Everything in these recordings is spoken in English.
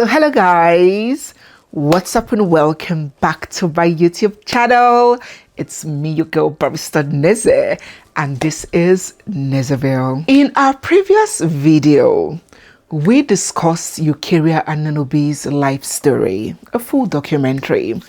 So hello guys, what's up and welcome back to my YouTube channel. It's me, your girl Barrister Neze, and this is Nezeville. In our previous video, we discussed EUCHARIA and ANUNOBI's life story, a full documentary,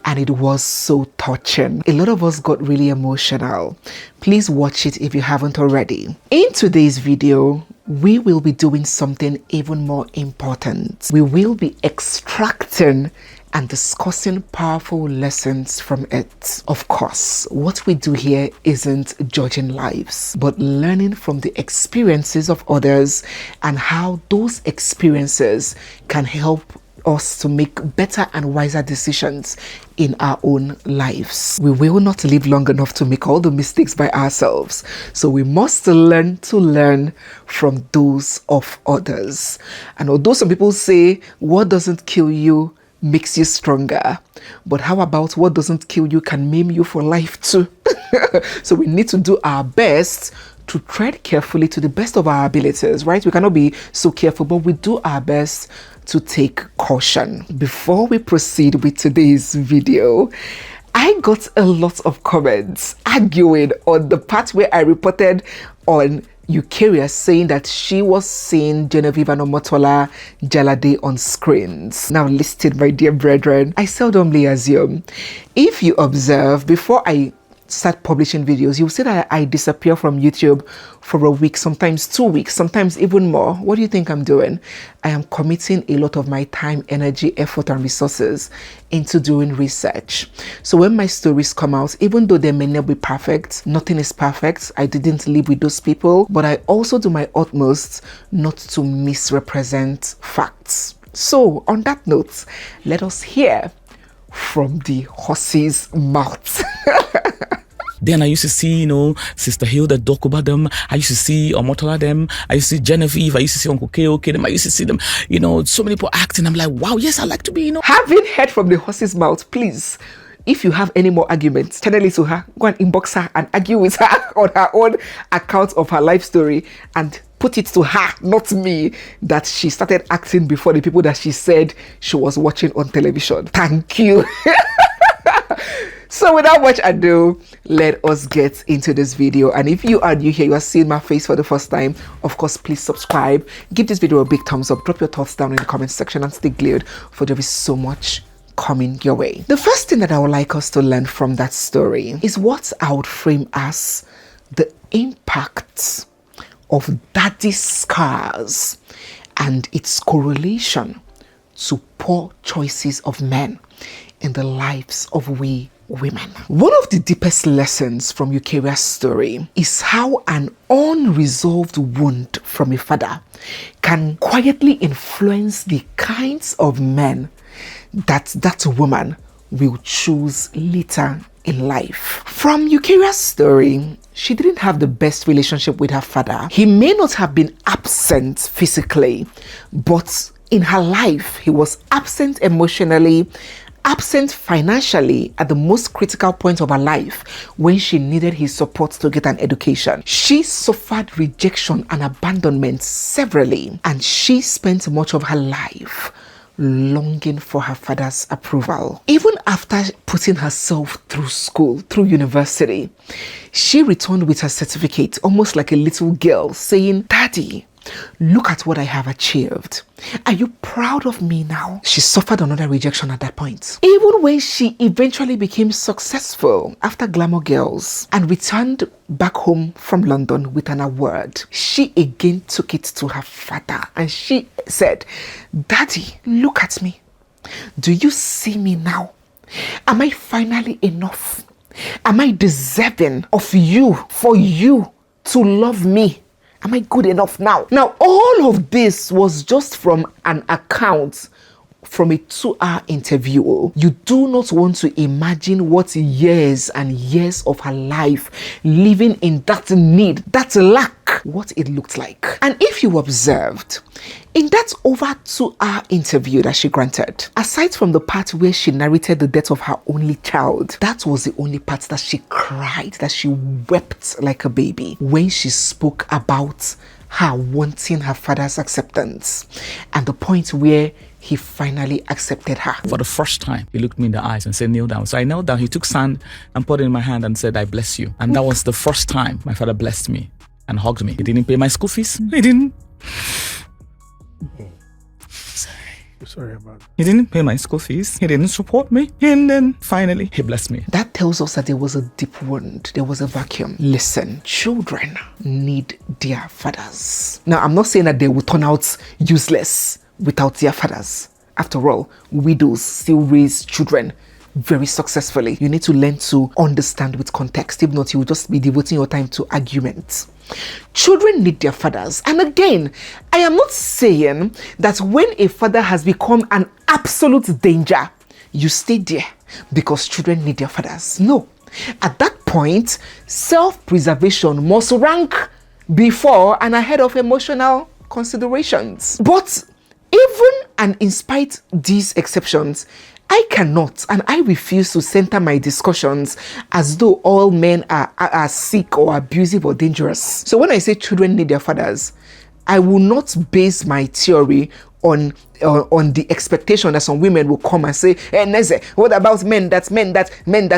and it was so touching. A lot of us got really emotional. Please watch it if you haven't already. In today's video, we will be doing something even more important. We will be extracting and discussing powerful lessons from it. Of course, what we do here isn't judging lives, but learning from the experiences of others and how those experiences can help us to make better and wiser decisions in our own lives. We will not live long enough to make all the mistakes by ourselves, so we must learn to learn from those of others. And although some people say what doesn't kill you makes you stronger, but how about what doesn't kill you can maim you for life too? So we need to do our best to tread carefully to the best of our abilities, right? We cannot be so careful, but we do our best to take caution. Before we proceed with today's video, I got a lot of comments arguing on the part where I reported on EUCHARIA saying that she was seeing Genevieve and Omotola Jalade on screens. Now listen, my dear brethren, I seldomly assume if you observe before I start publishing videos, you'll see that I disappear from YouTube for a week, sometimes 2 weeks, sometimes even more. What do you think I'm doing? I am committing a lot of my time, energy, effort, and resources into doing research. So when my stories come out, even though they may not be perfect, nothing is perfect. I didn't live with those people, but I also do my utmost not to misrepresent facts. So on that note, let us hear from the horse's mouth. Then I used to see, Sister Hilda Dokuba them. I used to see Omotola them. I used to see Genevieve. I used to see Uncle K.O.K. them. I used to see them, so many people acting. I'm like, wow, yes, I like to be, Having heard from the horse's mouth, please, if you have any more arguments, channel it to her. Go and inbox her and argue with her on her own account of her life story and put it to her, not me, that she started acting before the people that she said she was watching on television. Thank you. So without much ado, let us get into this video. And if you are new here, you are seeing my face for the first time, of course, please subscribe, give this video a big thumbs up, drop your thoughts down in the comment section, and stay glued, for there is so much coming your way. The first thing that I would like us to learn from that story is what I would frame as the impact of daddy scars and its correlation to poor choices of men in the lives of we women. One of the deepest lessons from EUCHARIA's story is how an unresolved wound from a father can quietly influence the kinds of men that woman will choose later in life. From EUCHARIA's story, she didn't have the best relationship with her father. He may not have been absent physically, but in her life, he was absent emotionally, absent financially at the most critical point of her life when she needed his support to get an education. She suffered rejection and abandonment severally, and she spent much of her life longing for her father's approval. Even after putting herself through school, through university, she returned with her certificate almost like a little girl saying, "Daddy, look at what I have achieved. Are you proud of me now?" She suffered another rejection at that point. Even when she eventually became successful after Glamour Girls and returned back home from London with an award, she again took it to her father and she said, "Daddy, look at me. Do you see me now? Am I finally enough? Am I deserving of you, for you to love me? Am I good enough now?" Now, all of this was just from an account from a 2-hour interview. You do not want to imagine what years and years of her life living in that need, that lack, what it looked like. And if you observed, In that over 2-hour interview that she granted, aside from the part where she narrated the death of her only child, that was the only part that she cried, that she wept like a baby when she spoke about her wanting her father's acceptance and the point where he finally accepted her. For the first time, he looked me in the eyes and said, kneel down. So I knelt down. He took sand and put it in my hand and said, I bless you. And that was the first time my father blessed me and hugged me. He didn't pay my school fees. He didn't. Sorry about that. He didn't pay my school fees. He didn't support me. And then finally, he blessed me. That tells us that there was a deep wound. There was a vacuum. Listen, children need their fathers. Now, I'm not saying that they will turn out useless without their fathers. After all, widows still raise children very successfully. You need to learn to understand with context. If not, you will just be devoting your time to arguments. Children need their fathers. And again, I am not saying that when a father has become an absolute danger, you stay there because children need their fathers. No. At that point, self-preservation must rank before and ahead of emotional considerations. But even and in spite these exceptions, I cannot and I refuse to center my discussions as though all men are sick or abusive or dangerous. So when I say children need their fathers, I will not base my theory on the expectation that some women will come and say, hey, Neze, what about men?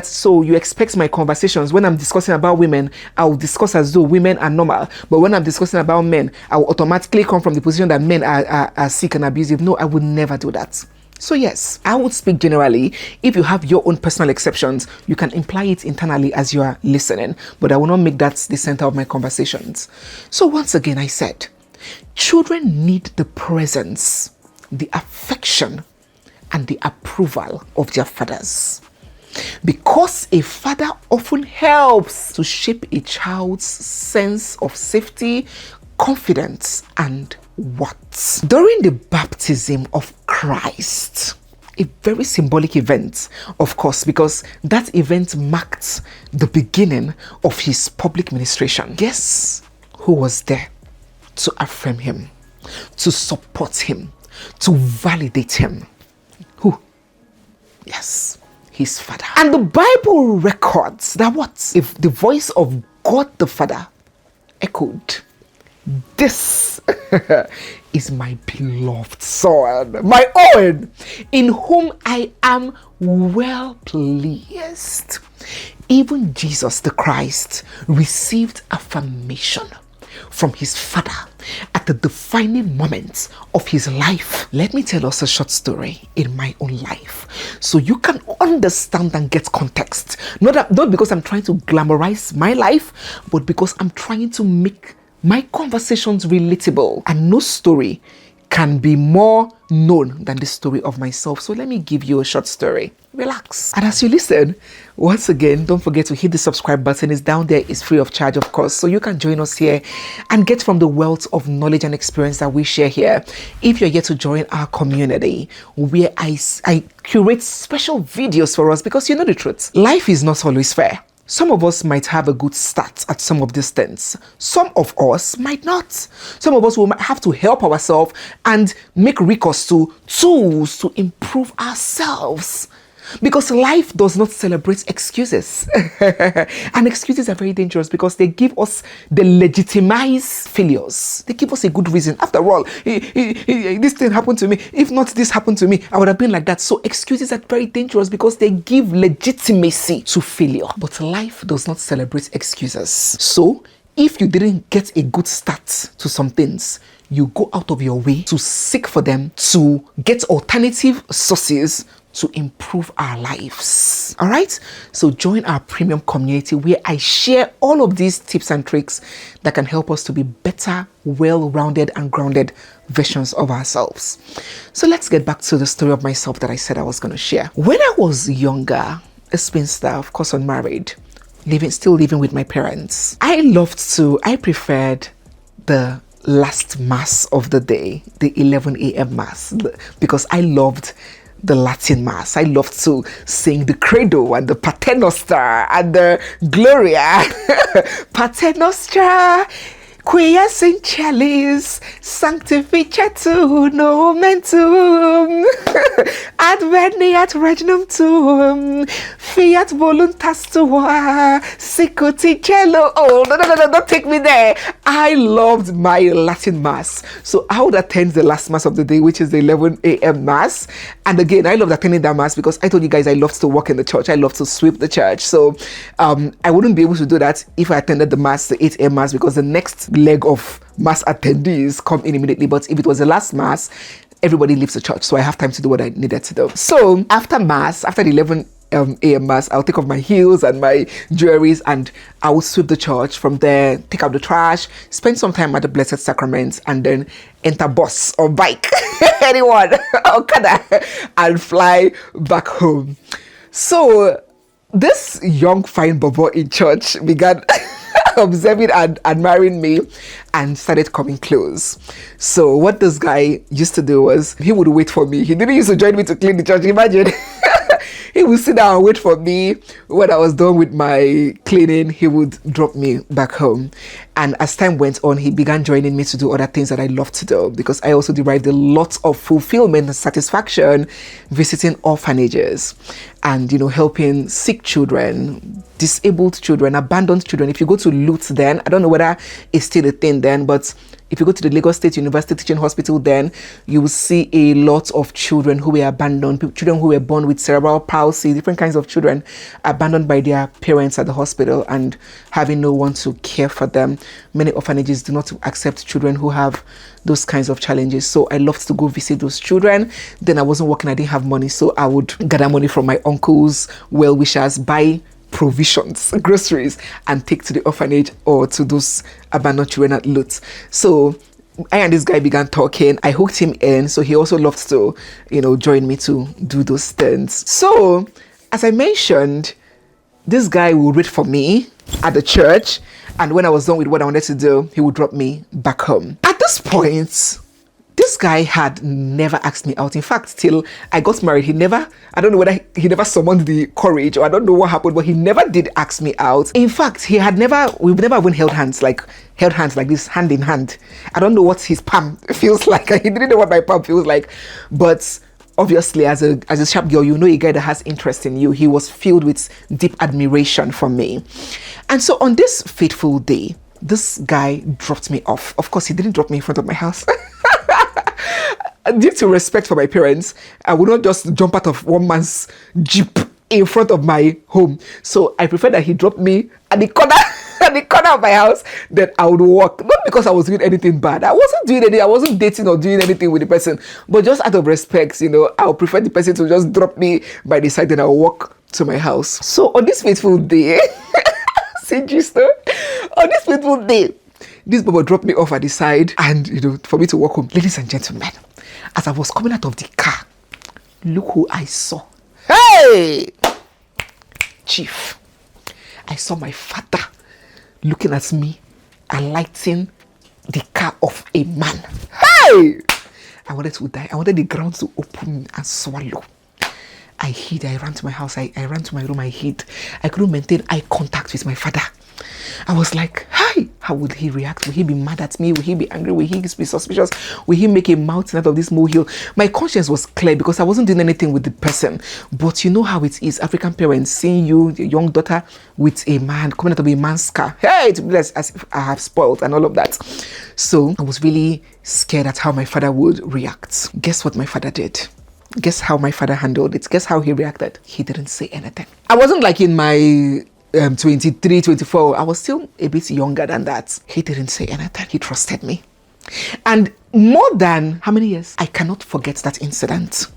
So you expect my conversations when I'm discussing about women, I will discuss as though women are normal. But when I'm discussing about men, I will automatically come from the position that men are sick and abusive. No, I would never do that. So yes, I would speak generally. If you have your own personal exceptions, you can imply it internally as you are listening, but I will not make that the center of my conversations. So once again, I said, children need the presence, the affection, and the approval of their fathers. Because a father often helps to shape a child's sense of safety, confidence, and what? During the baptism of Christ, a very symbolic event, of course, because that event marked the beginning of his public ministration. Guess who was there to affirm him, to support him, to validate him? Who? Yes, his father. And the Bible records that what? If the voice of God the Father echoed, this is my beloved son, my own, in whom I am well pleased. Even Jesus the Christ received affirmation from his father at the defining moments of his life. Let me tell us a short story in my own life so you can understand and get context. Not because I'm trying to glamorize my life, but because I'm trying to make my conversations relatable, and no story can be more known than the story of myself. So let me give you a short story. Relax. And as you listen, once again, don't forget to hit the subscribe button. It's down there. It's free of charge, of course. So you can join us here and get from the wealth of knowledge and experience that we share here. If you're yet to join our community, where I curate special videos for us, because you know the truth, life is not always fair. Some of us might have a good start at some of these things. Some of us might not. Some of us will have to help ourselves and make recourse to tools to improve ourselves. Because life does not celebrate excuses. And excuses are very dangerous because they give us the legitimize failures. They give us a good reason. After all, this thing happened to me. If not this happened to me, I would have been like that. So excuses are very dangerous because they give legitimacy to failure. But life does not celebrate excuses. So if you didn't get a good start to some things, you go out of your way to seek for them, to get alternative sources to improve our lives. All right, so join our premium community where I share all of these tips and tricks that can help us to be better, well-rounded and grounded versions of ourselves. So let's get back to the story of myself that I said I was going to share. When I was younger, a spinster, of course unmarried, still living with my parents, I preferred the last mass of the day, the 11 a.m. mass, because I loved the Latin mass. I loved to sing the Credo and the Pater Noster and the Gloria. Pater Noster, Quies in chalice, sanctificetur nomentum, adveniat regnum tuum, fiat voluntas tua, sicuti cello. Oh, no, don't take me there. I loved my Latin Mass. So I would attend the last Mass of the day, which is the 11 a.m. Mass. And again, I loved attending that Mass because I told you guys I love to work in the church. I love to sweep the church. So I wouldn't be able to do that if I attended the Mass, the 8 a.m. Mass, because the next leg of Mass attendees come in immediately. But if it was the last Mass, everybody leaves the church. So I have time to do what I needed to do. So after Mass, after the 11 a.m. Mass, I'll take off my heels and my jewelries and I will sweep the church. From there, take out the trash, spend some time at the Blessed Sacrament, and then enter bus or bike, anyone, Okada, and fly back home. So this young fine bobo in church began observing and admiring me and started coming close. So what this guy used to do was he would wait for me. He didn't used to join me to clean the church, imagine. He would sit down and wait for me. When I was done with my cleaning, he would drop me back home. And as time went on, he began joining me to do other things that I love to do, because I also derived a lot of fulfillment and satisfaction visiting orphanages and, helping sick children, disabled children, abandoned children. If you go to Lut then, I don't know whether it's still a thing then, but if you go to the Lagos State University Teaching Hospital then, you will see a lot of children who were abandoned, children who were born with cerebral palsy, different kinds of children abandoned by their parents at the hospital and having no one to care for them. Many orphanages do not accept children who have those kinds of challenges. So I loved to go visit those children. Then I wasn't working, I didn't have money, so I would gather money from my uncles, well-wishers, buy provisions, groceries, and take to the orphanage or to those abandoned children at Lut. So I and this guy began talking. I hooked him in, so he also loved to, join me to do those things. So as I mentioned, this guy would wait for me at the church, and when I was done with what I wanted to do, he would drop me back home. At this point, this guy had never asked me out. In fact, till I got married, I don't know whether he never summoned the courage, or I don't know what happened, but he never did ask me out. In fact, we've never even held hands like this, hand in hand. I don't know what his palm feels like. He didn't know what my palm feels like. But obviously, as a sharp girl, a guy that has interest in you. He was filled with deep admiration for me. And so on this fateful day, this guy dropped me off. Of course, he didn't drop me in front of my house. Due to respect for my parents, I would not just jump out of one man's jeep in front of my home. So I prefer that he dropped me at the corner of my house, then I would walk. Not because I was doing anything bad. I wasn't dating or doing anything with the person, but just out of respect, I would prefer the person to just drop me by the side, then I'll walk to my house. So on this fateful day, on this fateful day, this Bobo dropped me off at the side and, for me to walk home. Ladies and gentlemen, as I was coming out of the car, look who I saw. Hey! Chief, I saw my father looking at me and lighting the car of a man. Hey! I wanted to die. I wanted the ground to open and swallow. I hid. I ran to my house. I ran to my room. I hid. I couldn't maintain eye contact with my father. I was like, hi, how would he react? Will he be mad at me? Will he be angry? Will he be suspicious? Will he make a mountain out of this molehill? My conscience was clear because I wasn't doing anything with the person. But you know how it is, African parents seeing you, your young daughter, with a man, coming out of a man's car. Hey, it's as if I have spoiled and all of that. So I was really scared at how my father would react. Guess what my father did? Guess how my father handled it? Guess how he reacted? He didn't say anything. I wasn't like in my 23, 24. I was still a bit younger than that. He didn't say anything. He trusted me. And more than how many years? I cannot forget that incident.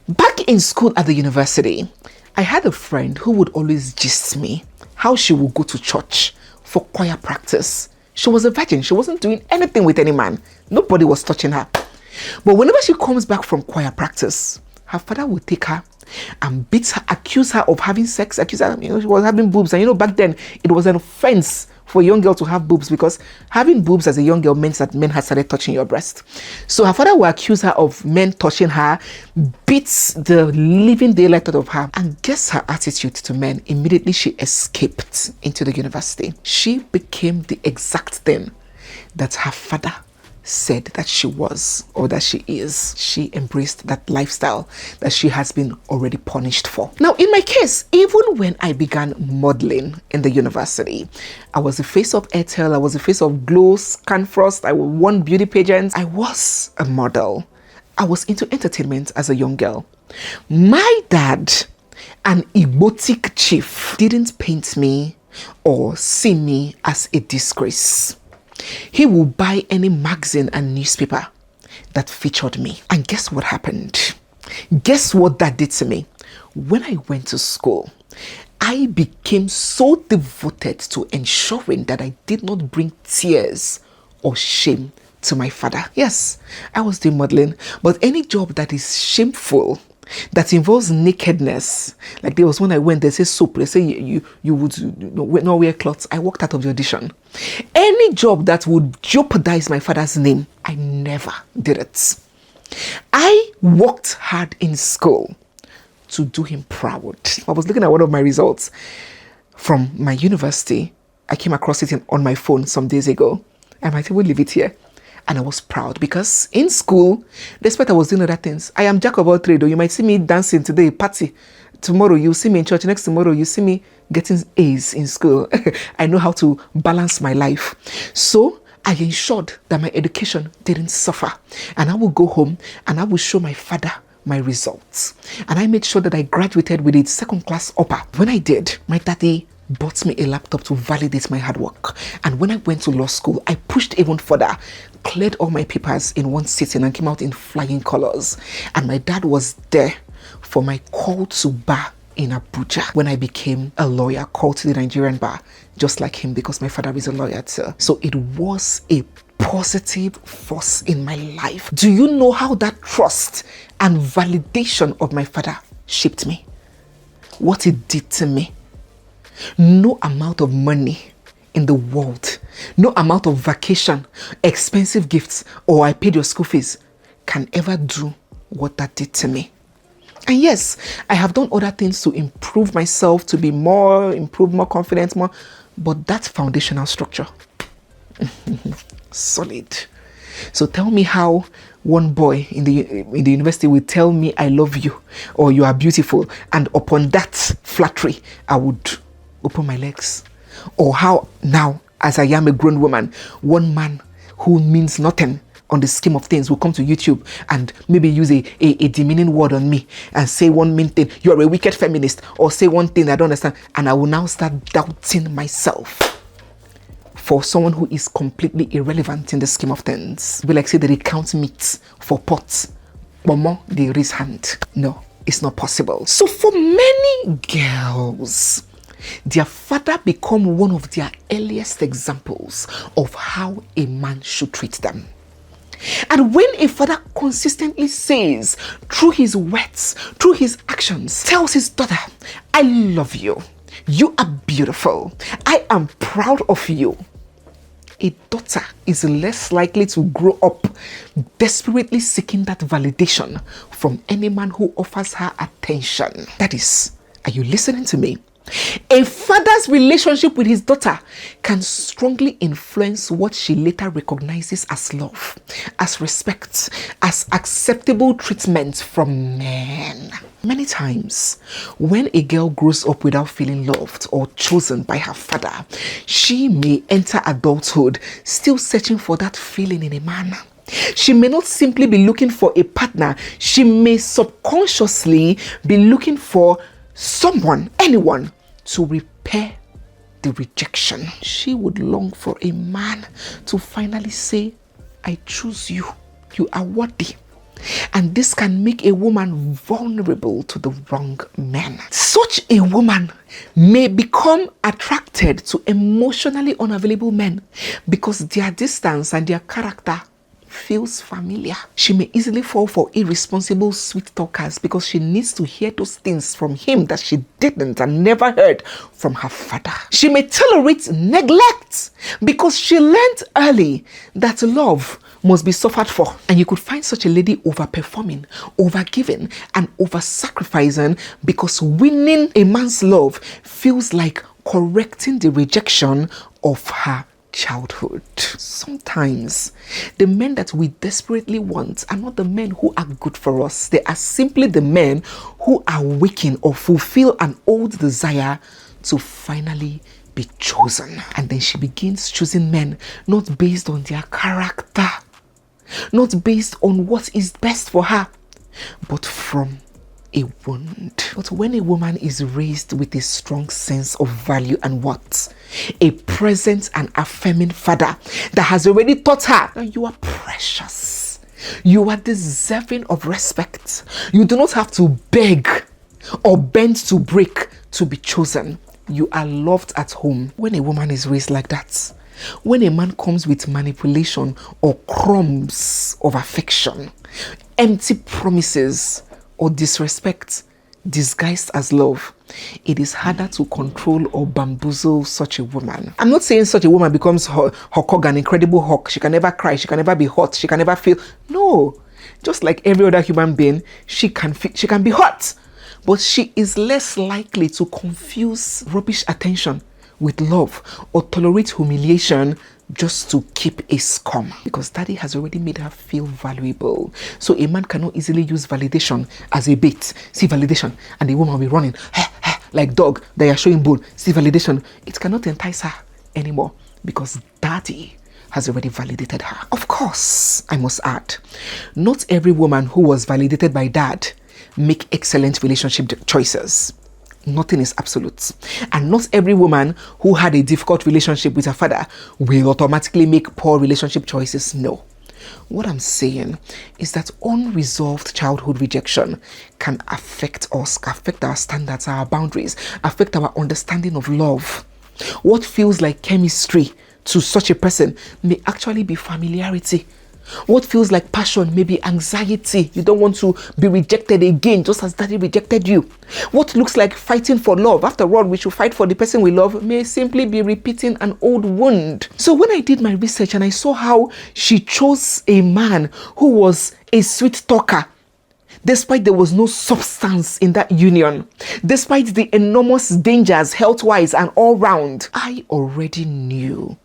Back in school at the university, I had a friend who would always gist me how she would go to church for choir practice. She was a virgin. She wasn't doing anything with any man. Nobody was touching her. But whenever she comes back from choir practice, her father would take her and beat her, accuse her of having sex, accuse her, she was having boobs. And back then, it was an offense for a young girl to have boobs because having boobs as a young girl meant that men had started touching your breast. So her father would accuse her of men touching her, beats the living daylight out of her. And guess her attitude to men? Immediately she escaped into the university. She became the exact thing that her father said that she was or that she is. She embraced that lifestyle that she has been already punished for. Now, in my case, even when I began modeling in the university, I was the face of Parental, I was the face of Glow, Scanfrost, I won beauty pageants, I was a model. I was into entertainment as a young girl. My dad, an Igbotic chief, didn't paint me or see me as a disgrace. He will buy any magazine and newspaper that featured me. And guess what happened? Guess what that did to me? When I went to school, I became so devoted to ensuring that I did not bring tears or shame to my father. Yes, I was doing modeling, but any job that is shameful, that involves nakedness, like there was when I went, they say soap, they say you would not wear clothes. I walked out of the audition. Any job that would jeopardize my father's name, I never did it. I worked hard in school to do him proud. I was looking at one of my results from my university. I came across it on my phone some days ago. I might even leave it here. And I was proud because in school, despite I was doing other things, I am jack of all trades. You might see me dancing today, party. Tomorrow, you see me in church. Next tomorrow, you see me getting A's in school. I know how to balance my life. So I ensured that my education didn't suffer. And I will go home and I will show my father my results. And I made sure that I graduated with a second class upper. When I did, my daddy bought me a laptop to validate my hard work. And when I went to law school, I pushed even further, cleared all my papers in one sitting and came out in flying colors. And my dad was there for my call to bar in Abuja when I became a lawyer, called to the Nigerian bar, just like him, because my father is a lawyer too. So it was a positive force in my life. Do you know how that trust and validation of my father shaped me? What it did to me? No amount of money in the world, no amount of vacation, expensive gifts, or I paid your school fees can ever do what that did to me. And yes, I have done other things to improve myself, to be more confident, but that foundational structure, solid. So tell me how one boy in the university will tell me I love you or you are beautiful, and upon that flattery, I would open my legs. Or how now, as I am a grown woman, one man who means nothing on the scheme of things will come to YouTube and maybe use a demeaning word on me and say one mean thing, you're a wicked feminist, or say one thing I don't understand, and I will now start doubting myself for someone who is completely irrelevant in the scheme of things. We like say they count meat for pots, but more they raise hand. No, it's not possible. So for many girls, their father become one of their earliest examples of how a man should treat them. And when a father consistently says, through his words, through his actions, tells his daughter, I love you, you are beautiful, I am proud of you, a daughter is less likely to grow up desperately seeking that validation from any man who offers her attention. That is, are you listening to me? A father's relationship with his daughter can strongly influence what she later recognizes as love, as respect, as acceptable treatment from men. Many times, when a girl grows up without feeling loved or chosen by her father, she may enter adulthood still searching for that feeling in a man. She may not simply be looking for a partner. She may subconsciously be looking for someone, anyone, to repair the rejection. She would long for a man to finally say, I choose you, you are worthy. And this can make a woman vulnerable to the wrong man. Such a woman may become attracted to emotionally unavailable men because their distance and their character feels familiar. She may easily fall for irresponsible sweet talkers because she needs to hear those things from him that she didn't and never heard from her father. She may tolerate neglect because she learned early that love must be suffered for. And you could find such a lady overperforming, overgiving, and over-sacrificing because winning a man's love feels like correcting the rejection of her childhood. Sometimes the men that we desperately want are not the men who are good for us. They are simply the men who awaken or fulfill an old desire to finally be chosen. And then she begins choosing men not based on their character, not based on what is best for her, but from a wound. But when a woman is raised with a strong sense of value and worth, a present and affirming father that has already taught her that you are precious, you are deserving of respect, you do not have to beg or bend to break to be chosen, you are loved at home. When a woman is raised like that, when a man comes with manipulation or crumbs of affection, empty promises or disrespect disguised as love, it is harder to control or bamboozle such a woman. I'm not saying such a woman becomes Hawk, an incredible hawk. She can never cry, she can never be hot, she can never feel. No, just like every other human being, she can be hot, but she is less likely to confuse rubbish attention with love or tolerate humiliation just to keep a scum, because daddy has already made her feel valuable. So a man cannot easily use validation as a bait. See validation, and the woman will be running like dog that you're showing bone. See validation. It cannot entice her anymore because daddy has already validated her. Of course, I must add, not every woman who was validated by dad make excellent relationship choices. Nothing is absolute. And not every woman who had a difficult relationship with her father will automatically make poor relationship choices. No. What I'm saying is that unresolved childhood rejection can affect us, affect our standards, our boundaries, affect our understanding of love. What feels like chemistry to such a person may actually be familiarity. What feels like passion may be anxiety. You don't want to be rejected again, just as daddy rejected you. What looks like fighting for love, after all, we should fight for the person we love, may simply be repeating an old wound. So when I did my research and I saw how she chose a man who was a sweet talker, despite there was no substance in that union, despite the enormous dangers health-wise and all round, I already knew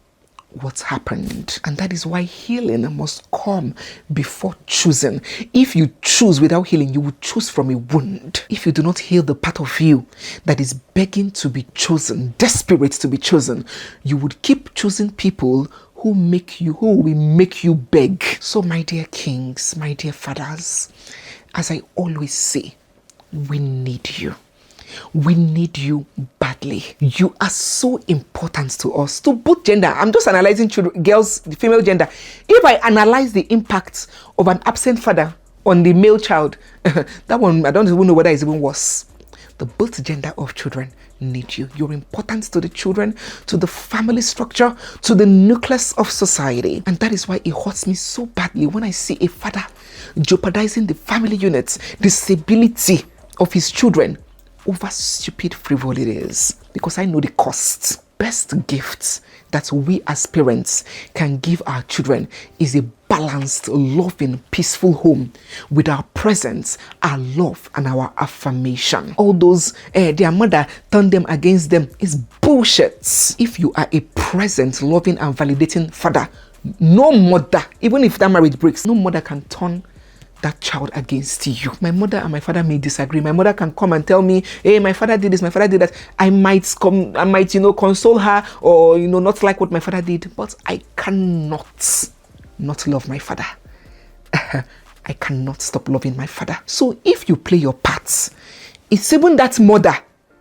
what's happened. And that is why healing must come before choosing. If you choose without healing, you will choose from a wound. If you do not heal the part of you that is begging to be chosen, desperate to be chosen, you would keep choosing people who will make you beg. So my dear kings, my dear fathers, as I always say, we need you. We need you badly. You are so important to us, to both gender. I'm just analyzing children, girls, the female gender. If I analyze the impact of an absent father on the male child, that one, I don't even know whether it's even worse. The both gender of children need you. You're important to the children, to the family structure, to the nucleus of society. And that is why it hurts me so badly when I see a father jeopardizing the family units, the stability of his children over stupid frivolities, because I know the cost. Best gifts that we as parents can give our children is a balanced, loving, peaceful home with our presence, our love, and our affirmation. All those, their mother turned them against them is bullshit. If you are a present, loving, and validating father, no mother, even if that marriage breaks, no mother can turn that child against you. My mother and my father may disagree. My mother can come and tell me, hey, my father did this, my father did that. I might console her or, not like what my father did, but I cannot not love my father. I cannot stop loving my father. So if you play your parts, it's even that mother,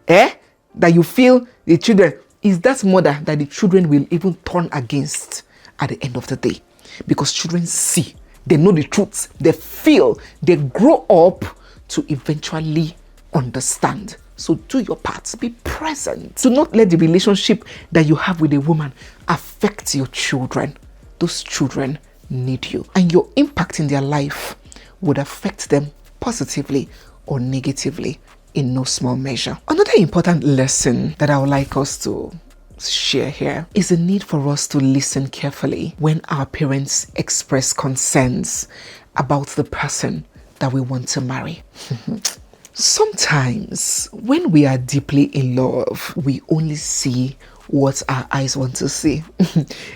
that you feel the children, is that mother that the children will even turn against at the end of the day. Because children see, they know the truth, they feel, they grow up to eventually understand. So do your part, be present. Do not let the relationship that you have with a woman affect your children. Those children need you, and your impact in their life would affect them positively or negatively in no small measure. Another important lesson that I would like us to share here is the need for us to listen carefully when our parents express concerns about the person that we want to marry. Sometimes when we are deeply in love, we only see what our eyes want to see.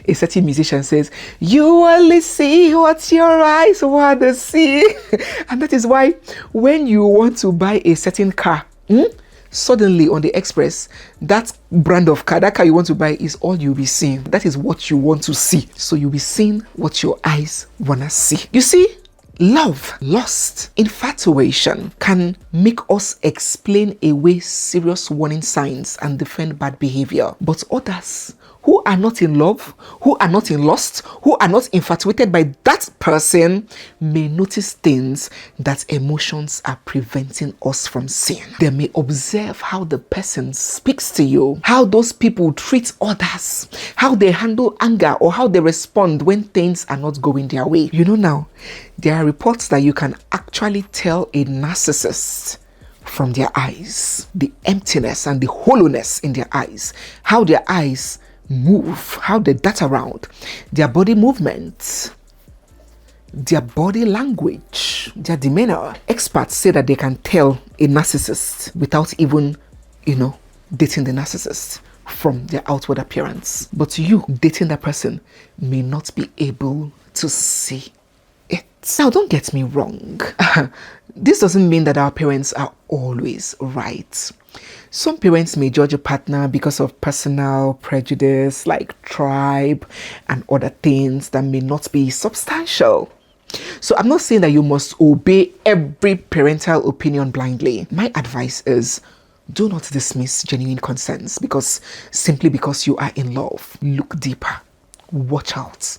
A certain musician says, you only see what your eyes want to see. And that is why when you want to buy a certain car, suddenly on the express, that brand of car, that car you want to buy is all you'll be seeing. That is what you want to see. So you'll be seeing what your eyes want to see. You see, love, lust, infatuation can make us explain away serious warning signs and defend bad behavior. But others who are not in love, who are not in lust, who are not infatuated by that person may notice things that emotions are preventing us from seeing. They may observe how the person speaks to you, how those people treat others, how they handle anger, or how they respond when things are not going their way. You know now, there are reports that you can actually tell a narcissist from their eyes, the emptiness and the hollowness in their eyes, how their eyes move, how they dart around, their body movements, their body language, their demeanor. Experts say that they can tell a narcissist without even, dating the narcissist from their outward appearance. But you dating that person may not be able to see it. Now, don't get me wrong. This doesn't mean that our parents are always right. Some parents may judge a partner because of personal prejudice, like tribe and other things that may not be substantial. So I'm not saying that you must obey every parental opinion blindly. My advice is, do not dismiss genuine concerns simply because you are in love. Look deeper, watch out,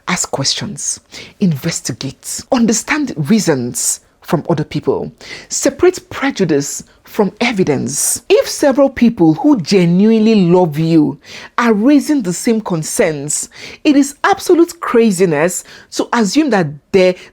ask questions, investigate, understand reasons from other people, separate prejudice from evidence. If several people who genuinely love you are raising the same concerns, it is absolute craziness to assume that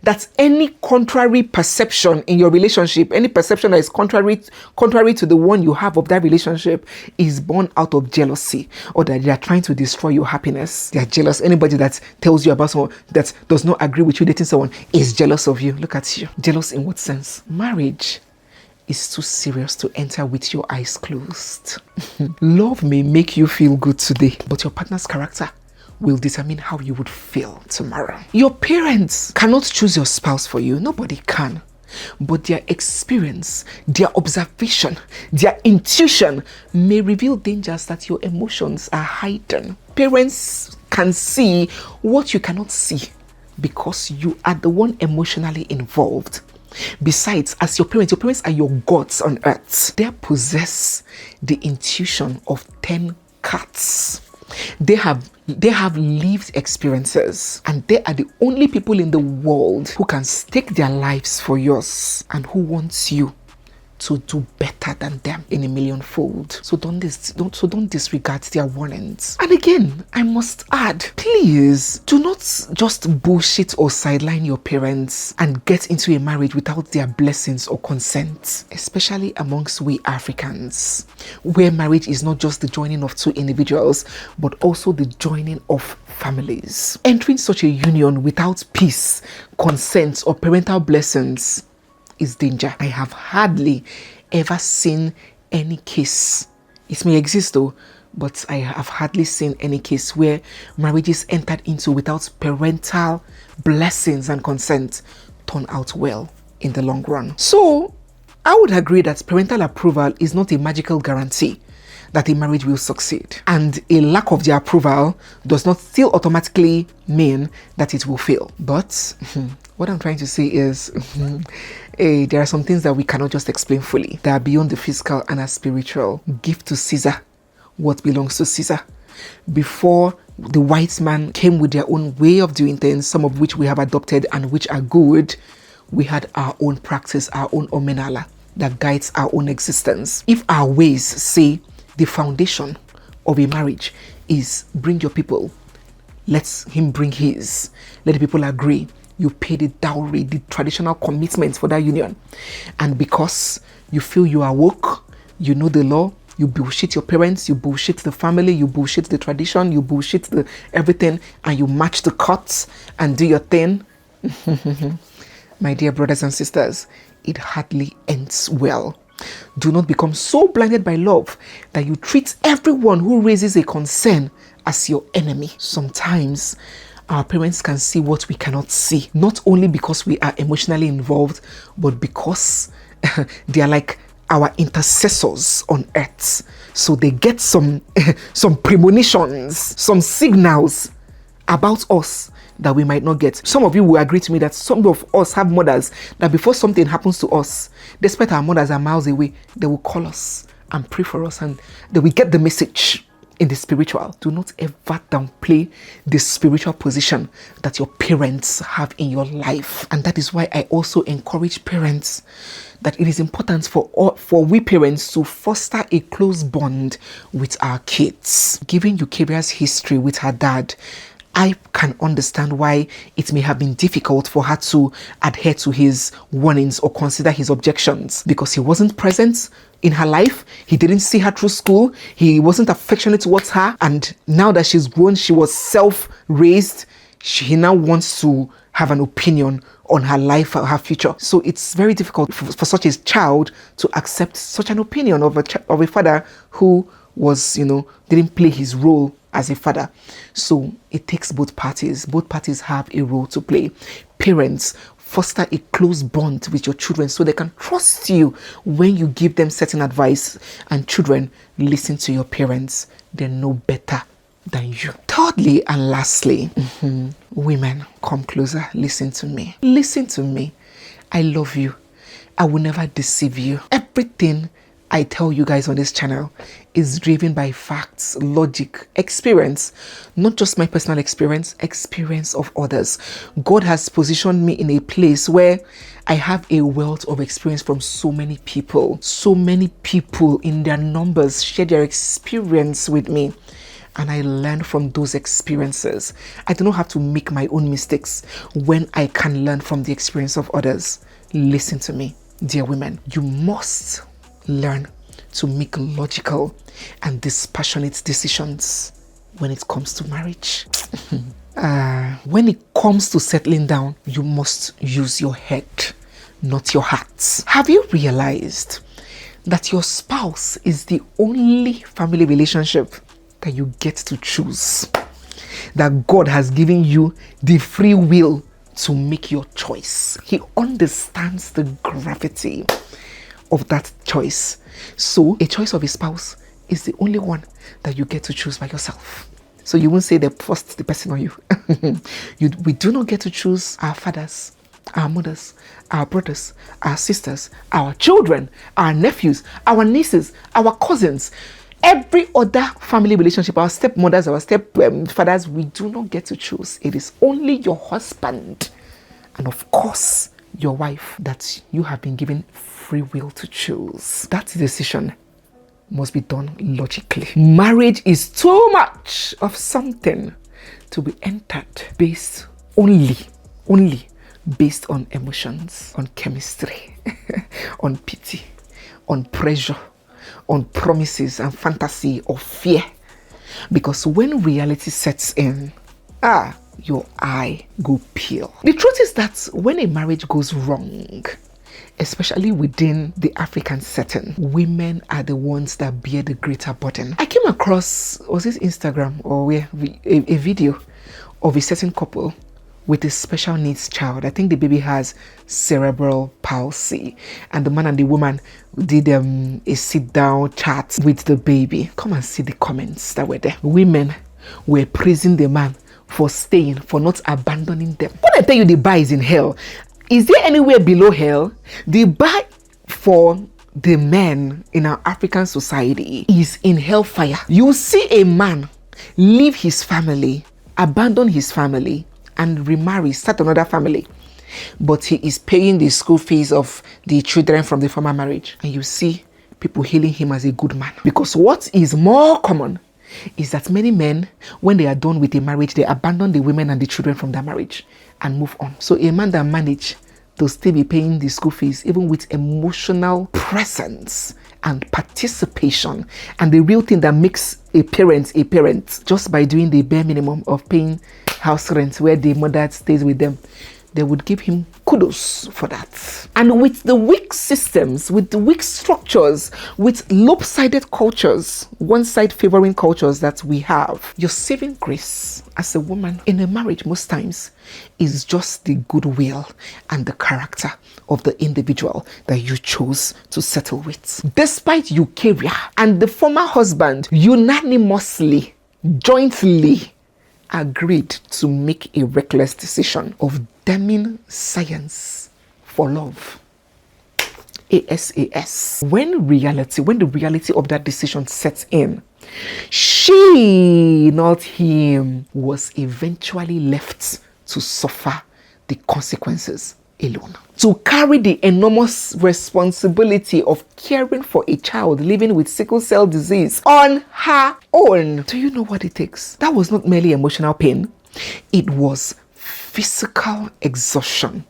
that's any contrary perception in your relationship, any perception that is contrary to the one you have of that relationship, is born out of jealousy, or that they are trying to destroy your happiness. They are jealous. Anybody that tells you about someone that does not agree with you dating someone is jealous of you. Look at you. Jealous in what sense? Marriage is too serious to enter with your eyes closed. Love may make you feel good today, but your partner's character will determine how you would feel tomorrow. Your parents cannot choose your spouse for you. Nobody can. But their experience, their observation, their intuition may reveal dangers that your emotions are hiding. Parents can see what you cannot see because you are the one emotionally involved. Besides, as your parents are your gods on earth. They possess the intuition of 10 cats. They have lived experiences, and they are the only people in the world who can stake their lives for yours and who wants you to do better than them in a millionfold. So don't disregard their warnings. And again, I must add, please do not just bullshit or sideline your parents and get into a marriage without their blessings or consent, especially amongst we Africans, where marriage is not just the joining of two individuals, but also the joining of families. Entering such a union without peace, consent, or parental blessings is danger. I have hardly ever seen any case, it may exist though, but I have hardly seen any case where marriages entered into without parental blessings and consent turn out well in the long run. So I would agree that parental approval is not a magical guarantee that a marriage will succeed, and a lack of their approval does not still automatically mean that it will fail. But what I'm trying to say is there are some things that we cannot just explain fully, that are beyond the physical and are spiritual. Give to Caesar what belongs to Caesar. Before the white man came with their own way of doing things, some of which we have adopted and which are good, we had our own practice, our own omenala that guides our own existence. If our ways say the foundation of a marriage is bring your people, let him bring his, let the people agree, you pay the dowry, the traditional commitments for that union, and because you feel you are woke, you know the law, you bullshit your parents, you bullshit the family, you bullshit the tradition, you bullshit the everything, and you match the cuts and do your thing. My dear brothers and sisters, it hardly ends well. Do not become so blinded by love that you treat everyone who raises a concern as your enemy. Sometimes our parents can see what we cannot see, not only because we are emotionally involved, but because they are like our intercessors on earth. So they get some premonitions, some signals about us that we might not get. Some of you will agree to me that some of us have mothers that before something happens to us, despite our mothers are miles away, they will call us and pray for us, and they will get the message in the spiritual. Do not ever downplay the spiritual position that your parents have in your life. And that is why I also encourage parents that it is important for we parents to foster a close bond with our kids. Given Eucharia's history with her dad, I can understand why it may have been difficult for her to adhere to his warnings or consider his objections, because he wasn't present in her life. He didn't see her through school. He wasn't affectionate towards her. And now that she's grown, she was self-raised. He now wants to have an opinion on her life or her future. So it's very difficult for such a child to accept such an opinion of a father who was, didn't play his role as a father. So it takes both parties. Both parties have a role to play. Parents, foster a close bond with your children so they can trust you when you give them certain advice. And children, listen to your parents. They know better than you. Thirdly and lastly, women, come closer. Listen to me. Listen to me. I love you. I will never deceive you. Everything I tell you guys on this channel is driven by facts, logic, experience, not just my personal experience of others. God has positioned me in a place where I have a wealth of experience from so many people. So many people in their numbers share their experience with me, and I learn from those experiences. I do not have to make my own mistakes when I can learn from the experience of others. Listen to me, dear women. You must learn to make logical and dispassionate decisions when it comes to marriage. When it comes to settling down, you must use your head, not your heart. Have you realized that your spouse is the only family relationship that you get to choose? That God has given you the free will to make your choice. He understands the gravity of that choice. So a choice of a spouse is the only one that you get to choose by yourself. So you won't say they forced the person on you. We do not get to choose our fathers, our mothers, our brothers, our sisters, our children, our nephews, our nieces, our cousins, every other family relationship, our stepmothers, our stepfathers, we do not get to choose. It is only your husband and of course your wife that you have been given free will to choose. That decision must be done logically. Marriage is too much of something to be entered based only based on emotions, on chemistry, on pity, on pressure, on promises and fantasy or fear. Because when reality sets in, your eye go pale. The truth is that when a marriage goes wrong, especially within the African setting, women are the ones that bear the greater burden. I came across, was it Instagram or where, a video of a certain couple with a special needs child. I think the baby has cerebral palsy, and the man and the woman did a sit-down chat with the baby. Come and see the comments that were there. Women were praising the man for staying, for not abandoning them. When I tell you the bar is in hell, is there anywhere below hell? The bar for the men in our African society is in hellfire. You see a man leave his family, abandon his family, and remarry, start another family, but he is paying the school fees of the children from the former marriage, and you see people hailing him as a good man. Because what is more common is that many men, when they are done with a marriage, they abandon the women and the children from their marriage and move on. So a man that managed to still be paying the school fees, even with emotional presence and participation, and the real thing that makes a parent, just by doing the bare minimum of paying house rent where the mother stays with them, they would give him kudos for that. And with the weak systems, with the weak structures, with lopsided cultures, one side favoring cultures that we have, your saving grace as a woman in a marriage most times is just the goodwill and the character of the individual that you chose to settle with. Despite EUCHARIA and the former husband unanimously, jointly agreed to make a reckless decision of damning science for love. ASAS. When the reality of that decision sets in, she, not him, was eventually left to suffer the consequences alone. To carry the enormous responsibility of caring for a child living with sickle cell disease on her own. Do you know what it takes? That was not merely emotional pain. It was physical exhaustion,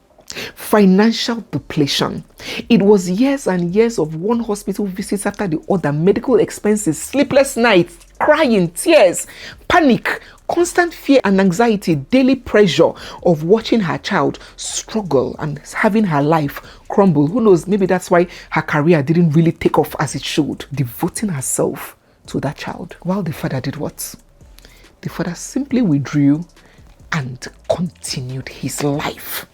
financial depletion. It was years and years of one hospital visits after the other, medical expenses, sleepless nights, crying, tears, panic, constant fear and anxiety, daily pressure of watching her child struggle and having her life crumble. Who knows, maybe that's why her career didn't really take off as it should. Devoting herself to that child. While the father did what? The father simply withdrew and continued his life.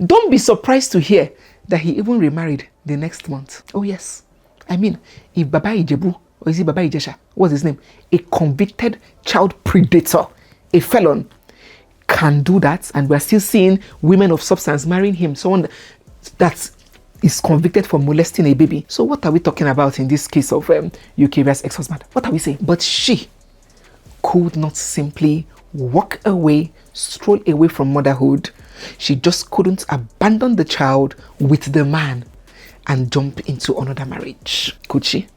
Don't be surprised to hear that he even remarried the next month. Oh yes. I mean, if Baba Ijebu, or is it Baba Ijesha? What's his name? A convicted child predator, a felon, can do that, and we're still seeing women of substance marrying him, someone that is convicted for molesting a baby. So what are we talking about in this case of EUCHARIA's ex-husband? What are we saying? But she could not simply walk away, stroll away from motherhood. She just couldn't abandon the child with the man and jump into another marriage. Could she?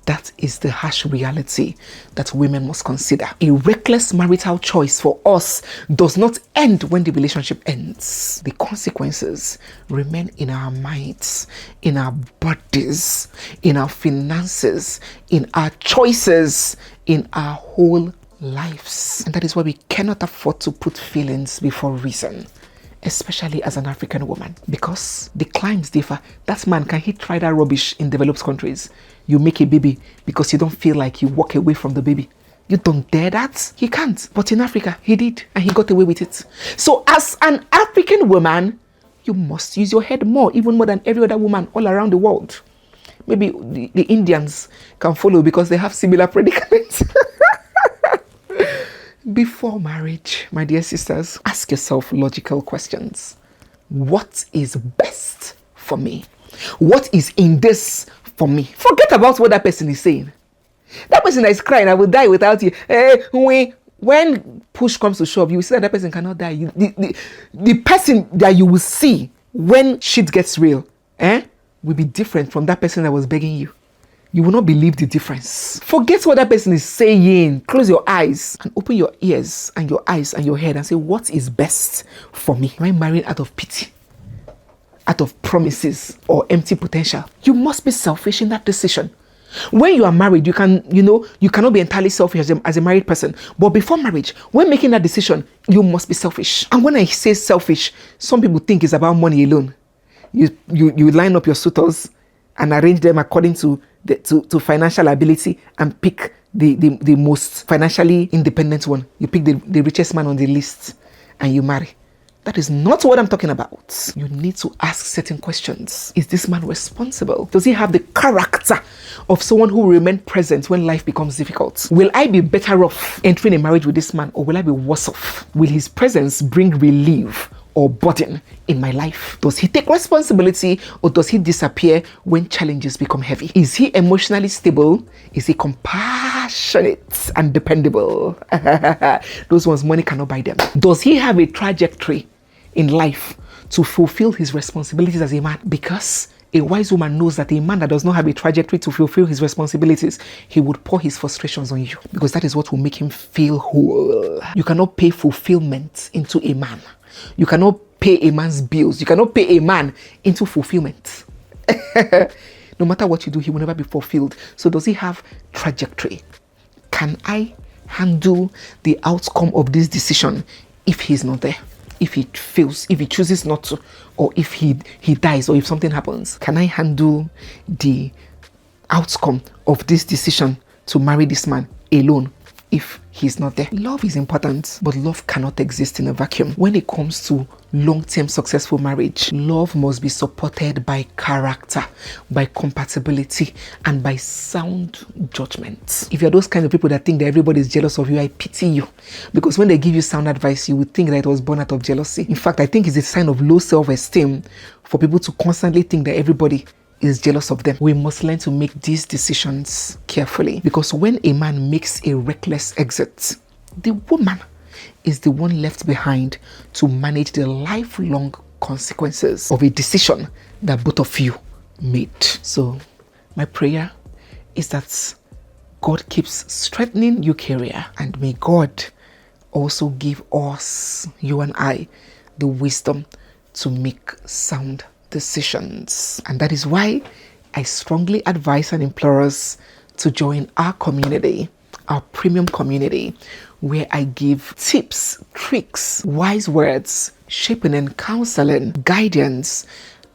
That is the harsh reality that women must consider. A reckless marital choice for us does not end when the relationship ends. The consequences remain in our minds, in our bodies, in our finances, in our choices, in our whole lives. And that is why we cannot afford to put feelings before reason, especially as an African woman, because the climes differ. That man, can he try that rubbish in developed countries? You make a baby because you don't feel like you walk away from the baby. You don't dare that. He can't. But in Africa, he did, and he got away with it. So as an African woman, you must use your head more, even more than every other woman all around the world. Maybe the Indians can follow because they have similar predicaments. Before marriage, my dear sisters, ask yourself logical questions. What is best for me? What is in this for me? Forget about what that person is saying. That person that is crying, I will die without you. When push comes to shove, you will see that person cannot die. The person that you will see when shit gets real will be different from that person that was begging you. You will not believe the difference. Forget what that person is saying. Close your eyes and open your ears and your eyes and your head and say, what is best for me? Am I marrying out of pity, out of promises, or empty potential? You must be selfish in that decision. When you are married, you cannot be entirely selfish as a married person. But before marriage, when making that decision, you must be selfish. And when I say selfish, some people think it's about money alone. You line up your suitors and arrange them according to financial ability and pick the most financially independent one. You pick the richest man on the list and you marry. That is not what I'm talking about. You need to ask certain questions. Is this man responsible? Does he have the character of someone who will remain present when life becomes difficult? Will I be better off entering a marriage with this man, or will I be worse off? Will his presence bring relief or burden in my life? Does he take responsibility, or does he disappear when challenges become heavy? Is he emotionally stable? Is he compassionate and dependable? Those ones, money cannot buy them. Does he have a trajectory in life to fulfill his responsibilities as a man? Because a wise woman knows that a man that does not have a trajectory to fulfill his responsibilities, he would pour his frustrations on you, because that is what will make him feel whole. You cannot pay fulfillment into a man. You cannot pay a man's bills. You cannot pay a man into fulfillment. No matter what you do, he will never be fulfilled. So does he have trajectory? Can I handle the outcome of this decision if he's not there? if he fails, if he chooses not to, or if he dies, or if something happens? Can I handle the outcome of this decision to marry this man alone if he's not there? Love is important, but love cannot exist in a vacuum. When it comes to long-term successful marriage, love must be supported by character, by compatibility, and by sound judgment. If you're those kind of people that think that everybody is jealous of you, I pity you, because when they give you sound advice, you would think that it was born out of jealousy. In fact, I think it's a sign of low self-esteem for people to constantly think that everybody is jealous of them. We must learn to make these decisions carefully, because when a man makes a reckless exit, the woman is the one left behind to manage the lifelong consequences of a decision that both of you made. So my prayer is that God keeps strengthening EUCHARIA, and may God also give us, you and I, the wisdom to make sound decisions. And that is why I strongly advise and implore us to join our community, our premium community, where I give tips, tricks, wise words, shaping and counseling, guidance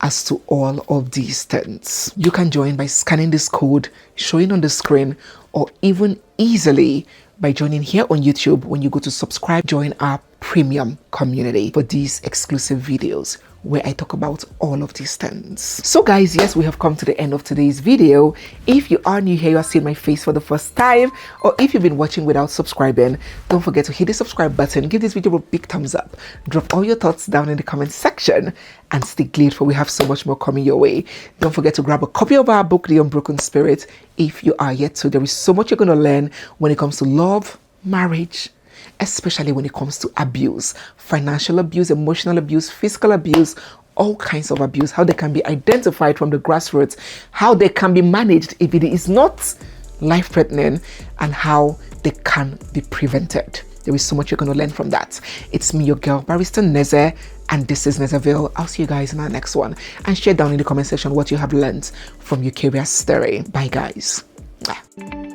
as to all of these things. You can join by scanning this code showing on the screen, or even easily by joining here on YouTube. When you go to subscribe, join our premium community for these exclusive videos where I talk about all of these things. So guys, yes, we have come to the end of today's video. If you are new here, you are seeing my face for the first time, or if you've been watching without subscribing, don't forget to hit the subscribe button, give this video a big thumbs up, drop all your thoughts down in the comment section, and stay glued, for we have so much more coming your way. Don't forget to grab a copy of our book, The Unbroken Spirit, if you are yet to. There is so much you're going to learn when it comes to love, marriage, especially when it comes to abuse, financial abuse, emotional abuse, physical abuse, all kinds of abuse, how they can be identified from the grassroots, how they can be managed if it is not life-threatening, and how they can be prevented. There is so much you're going to learn from that. It's me, your girl, Barrister Neze, and this is Nezeville. I'll see you guys in our next one, and share down in the comment section what you have learned from EUCHARIA's story. Bye guys. Mwah.